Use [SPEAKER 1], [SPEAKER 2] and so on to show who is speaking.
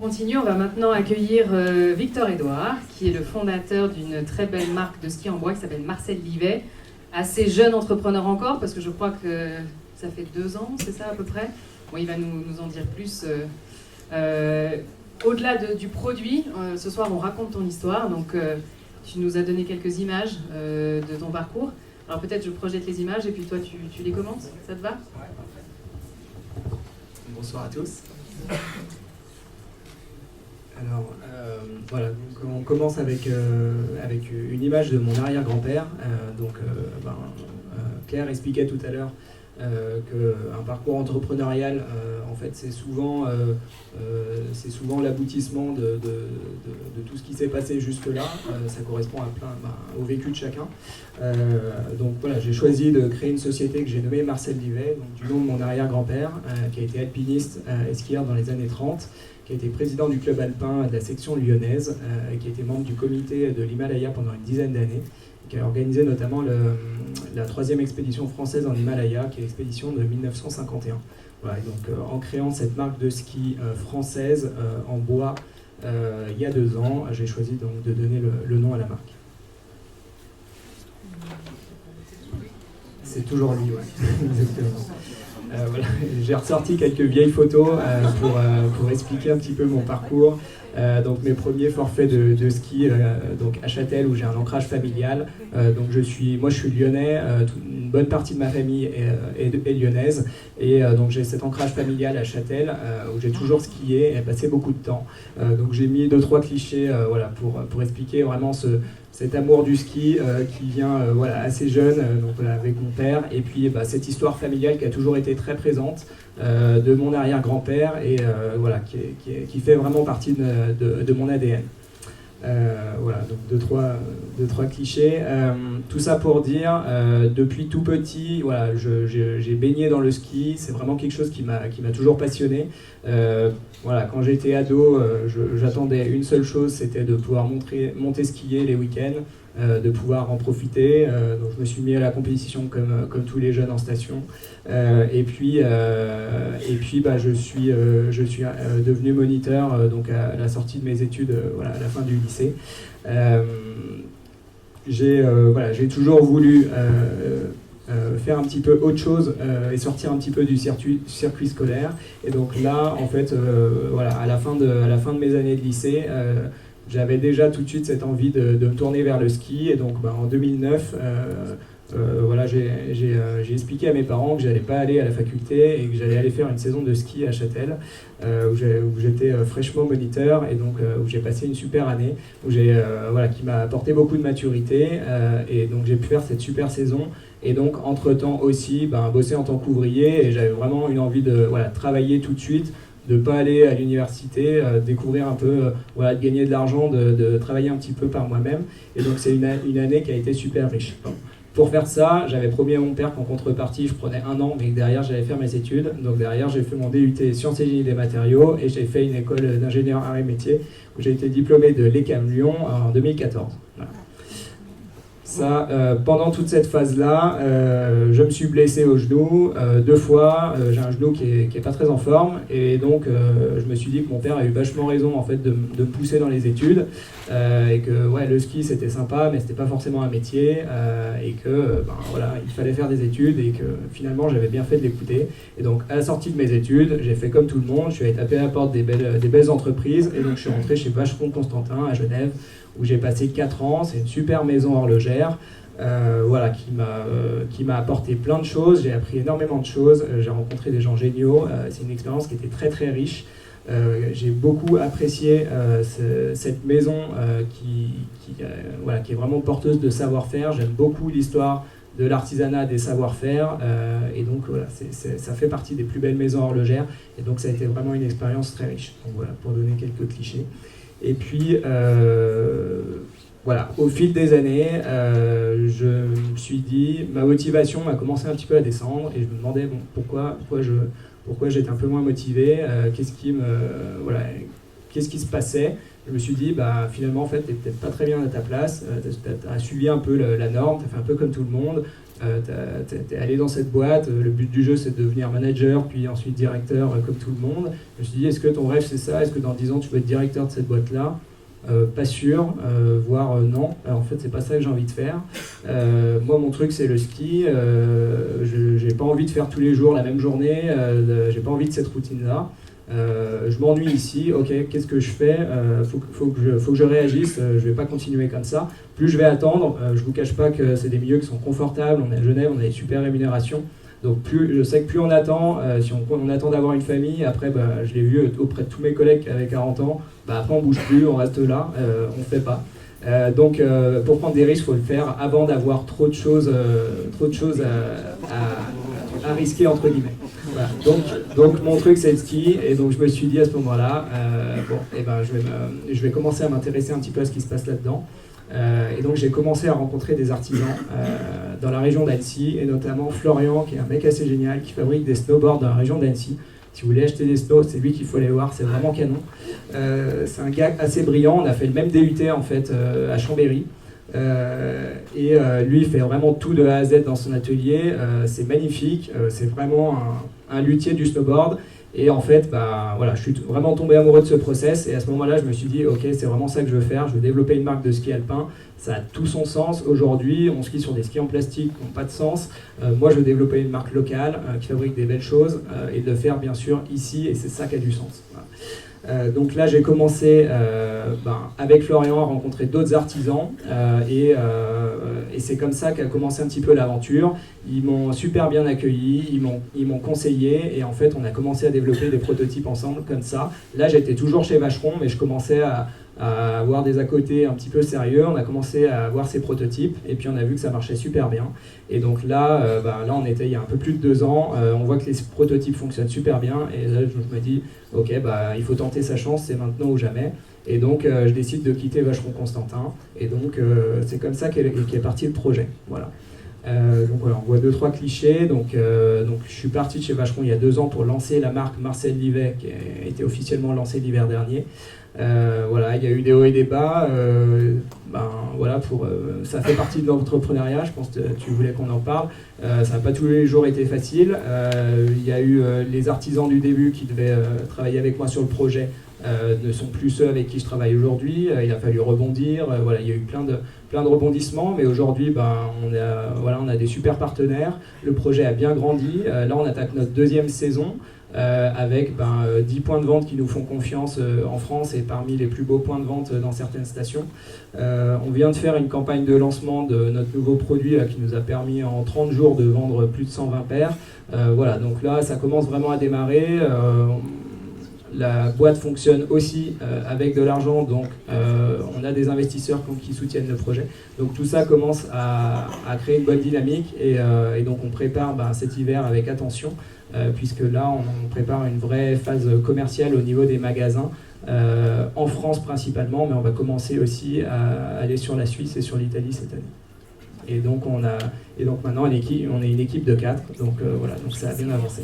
[SPEAKER 1] On continue, on va maintenant accueillir Victor Édouard, qui est le fondateur d'une très belle marque de ski en bois qui s'appelle Marcel Livet. Assez jeune entrepreneur encore, parce que je crois que ça fait 2 ans, c'est ça à peu près. Bon, il va nous en dire plus. Au-delà du produit, ce soir on raconte ton histoire, donc tu nous as donné quelques images de ton parcours. Alors peut-être je projette les images et puis toi tu les commences, ça te va?
[SPEAKER 2] Ouais, parfait. Bonsoir à tous. Alors, voilà, donc on commence avec une image de mon arrière-grand-père. Claire expliquait tout à l'heure qu'un parcours entrepreneurial, en fait, c'est souvent l'aboutissement de tout ce qui s'est passé jusque-là. Ça correspond à au vécu de chacun. Donc voilà, j'ai choisi de créer une société que j'ai nommée Marcel Livet, donc du nom de mon arrière-grand-père, qui a été alpiniste et skieur dans les années 30. Qui a été président du club alpin de la section lyonnaise, qui a été membre du comité de l'Himalaya pendant une dizaine d'années, qui a organisé notamment la 3e expédition française en Himalaya, qui est l'expédition de 1951. Voilà, et donc en créant cette marque de ski française en bois il y a 2 ans, j'ai choisi donc de donner le nom à la marque. C'est toujours lui, ouais. Exactement. Voilà. J'ai ressorti quelques vieilles photos pour expliquer un petit peu mon parcours. Donc mes premiers forfaits de ski donc à Châtel où j'ai un ancrage familial. Donc je suis lyonnais, une bonne partie de ma famille est lyonnaise et donc j'ai cet ancrage familial à Châtel où j'ai toujours skié et passé beaucoup de temps. Donc j'ai mis 2-3 clichés voilà, pour expliquer vraiment cet amour du ski qui vient assez jeune donc, voilà, avec mon père et puis cette histoire familiale qui a toujours été très présente de mon arrière-grand-père et voilà, qui fait vraiment partie de mon ADN. Voilà, donc 2-3 clichés. Tout ça pour dire, depuis tout petit, voilà, j'ai baigné dans le ski, c'est vraiment quelque chose qui m'a toujours passionné. Voilà, quand j'étais ado, j'attendais une seule chose, c'était de pouvoir monter skier les week-ends, de pouvoir en profiter. Donc je me suis mis à la compétition comme tous les jeunes en station. Et puis je suis devenu moniteur donc à la sortie de mes études, voilà, à la fin du lycée. J'ai toujours voulu faire un petit peu autre chose et sortir un petit peu du circuit scolaire. Et donc là, en fait, voilà, à la fin de mes années de lycée, j'avais déjà tout de suite cette envie de me tourner vers le ski. Et donc en 2009, voilà, j'ai expliqué à mes parents que j'allais pas aller à la faculté et que j'allais aller faire une saison de ski à Châtel, où j'étais fraîchement moniteur et donc où j'ai passé une super année, qui m'a apporté beaucoup de maturité et donc j'ai pu faire cette super saison. Et donc, entre-temps aussi, bosser en tant qu'ouvrier, et j'avais vraiment une envie de travailler tout de suite, de ne pas aller à l'université, découvrir un peu, de gagner de l'argent, de travailler un petit peu par moi-même. Et donc, c'est une année qui a été super riche. Pour faire ça, j'avais promis à mon père qu'en contrepartie, je prenais 1 an, mais que derrière, j'allais faire mes études. Donc derrière, j'ai fait mon DUT Sciences et Génie des matériaux, et j'ai fait une école d'ingénieur arts et métiers, où j'ai été diplômé de l'ECAM Lyon en 2014. Voilà. Ça, pendant toute cette phase-là, je me suis blessé au genou 2 fois. J'ai un genou qui est pas très en forme et donc je me suis dit que mon père a eu vachement raison en fait de me pousser dans les études et que ouais, le ski c'était sympa mais c'était pas forcément un métier et que voilà, il fallait faire des études et que finalement j'avais bien fait de l'écouter. Et donc à la sortie de mes études, j'ai fait comme tout le monde, je suis allé taper à la porte des belles entreprises et donc je suis rentré chez Vacheron Constantin à Genève, où j'ai passé 4 ans. C'est une super maison horlogère voilà, qui m'a apporté plein de choses. J'ai appris énormément de choses, j'ai rencontré des gens géniaux. C'est une expérience qui était très très riche. J'ai beaucoup apprécié cette maison qui est vraiment porteuse de savoir-faire. J'aime beaucoup l'histoire de l'artisanat, des savoir-faire et donc voilà, ça fait partie des plus belles maisons horlogères et donc ça a été vraiment une expérience très riche. Donc voilà, pour donner quelques clichés. Et puis, voilà, au fil des années, je me suis dit, ma motivation a commencé un petit peu à descendre et je me demandais pourquoi j'étais un peu moins motivé, qu'est-ce qui se passait. Je me suis dit, finalement, en fait, t'es peut-être pas très bien à ta place, t'as suivi un peu la norme, t'as fait un peu comme tout le monde, t'es allé dans cette boîte, le but du jeu c'est de devenir manager, puis ensuite directeur comme tout le monde. Je me suis dit, est-ce que ton rêve c'est ça? Est-ce que dans 10 ans tu veux être directeur de cette boîte-là? Pas sûr, voire non. En fait, c'est pas ça que j'ai envie de faire. Moi, mon truc, c'est le ski. J'ai pas envie de faire tous les jours la même journée. J'ai pas envie de cette routine-là. Je m'ennuie ici. Ok, qu'est-ce que je fais? Faut que je réagisse. Je vais pas continuer comme ça. Plus je vais attendre, je vous cache pas que c'est des milieux qui sont confortables. On est à Genève, on a des super rémunérations. Donc je sais que plus on attend, si on attend d'avoir une famille, après je l'ai vu auprès de tous mes collègues qui avaient 40 ans, après on bouge plus, on reste là, on ne fait pas. Donc pour prendre des risques, il faut le faire avant d'avoir trop de choses à risquer entre guillemets. Voilà. Donc mon truc c'est le ski, et donc je me suis dit à ce moment-là, je vais commencer à m'intéresser un petit peu à ce qui se passe là-dedans. Et donc j'ai commencé à rencontrer des artisans dans la région d'Annecy, et notamment Florian, qui est un mec assez génial, qui fabrique des snowboards dans la région d'Annecy. Si vous voulez acheter des snows, c'est lui qu'il faut aller voir, c'est vraiment canon. C'est un gars assez brillant, on a fait le même DUT en fait à Chambéry. Lui il fait vraiment tout de A à Z dans son atelier, c'est magnifique, c'est vraiment un luthier du snowboard. Et en fait, voilà, je suis vraiment tombé amoureux de ce process, et à ce moment-là, je me suis dit, ok, c'est vraiment ça que je veux faire, je veux développer une marque de ski alpin, ça a tout son sens. Aujourd'hui, on skie sur des skis en plastique qui n'ont pas de sens. Moi, je veux développer une marque locale qui fabrique des belles choses, et de le faire, bien sûr, ici, et c'est ça qui a du sens. Voilà. Donc là, j'ai commencé avec Florian à rencontrer d'autres artisans, et c'est comme ça qu'a commencé un petit peu l'aventure. Ils m'ont super bien accueilli, ils m'ont conseillé, et en fait, on a commencé à développer des prototypes ensemble comme ça. Là, j'étais toujours chez Vacheron, mais je commençais à avoir des à côté un petit peu sérieux. On a commencé à voir ces prototypes, et puis on a vu que ça marchait super bien. Et donc là, on était il y a un peu plus de 2 ans, on voit que les prototypes fonctionnent super bien, et là je me dis, ok, il faut tenter sa chance, c'est maintenant ou jamais. Et donc je décide de quitter Vacheron Constantin, et donc c'est comme ça qu'est parti le projet. Voilà. Donc voilà, on voit 2-3 clichés. Donc je suis parti de chez Vacheron il y a 2 ans pour lancer la marque Marcel Livet, qui a été officiellement lancée l'hiver dernier. Voilà, il y a eu des hauts et des bas. Ça fait partie de l'entrepreneuriat. Je pense que tu voulais qu'on en parle. Ça n'a pas tous les jours été facile. Il y a eu les artisans du début qui devaient travailler avec moi sur le projet. Ne sont plus ceux avec qui je travaille aujourd'hui. Il a fallu rebondir. Voilà, il y a eu plein de rebondissements, mais aujourd'hui, on a des super partenaires. Le projet a bien grandi. Là, on attaque notre 2e saison. Avec 10 points de vente qui nous font confiance en France, et parmi les plus beaux points de vente dans certaines stations. On vient de faire une campagne de lancement de notre nouveau produit qui nous a permis en 30 jours de vendre plus de 120 paires. Voilà, donc là ça commence vraiment à démarrer. La boîte fonctionne aussi avec de l'argent, donc on a des investisseurs qui soutiennent le projet. Donc tout ça commence à créer une bonne dynamique, et donc on prépare cet hiver avec attention, puisque là on prépare une vraie phase commerciale au niveau des magasins, en France principalement, mais on va commencer aussi à aller sur la Suisse et sur l'Italie cette année. Et donc maintenant on est une équipe de 4, donc voilà, donc ça a bien avancé.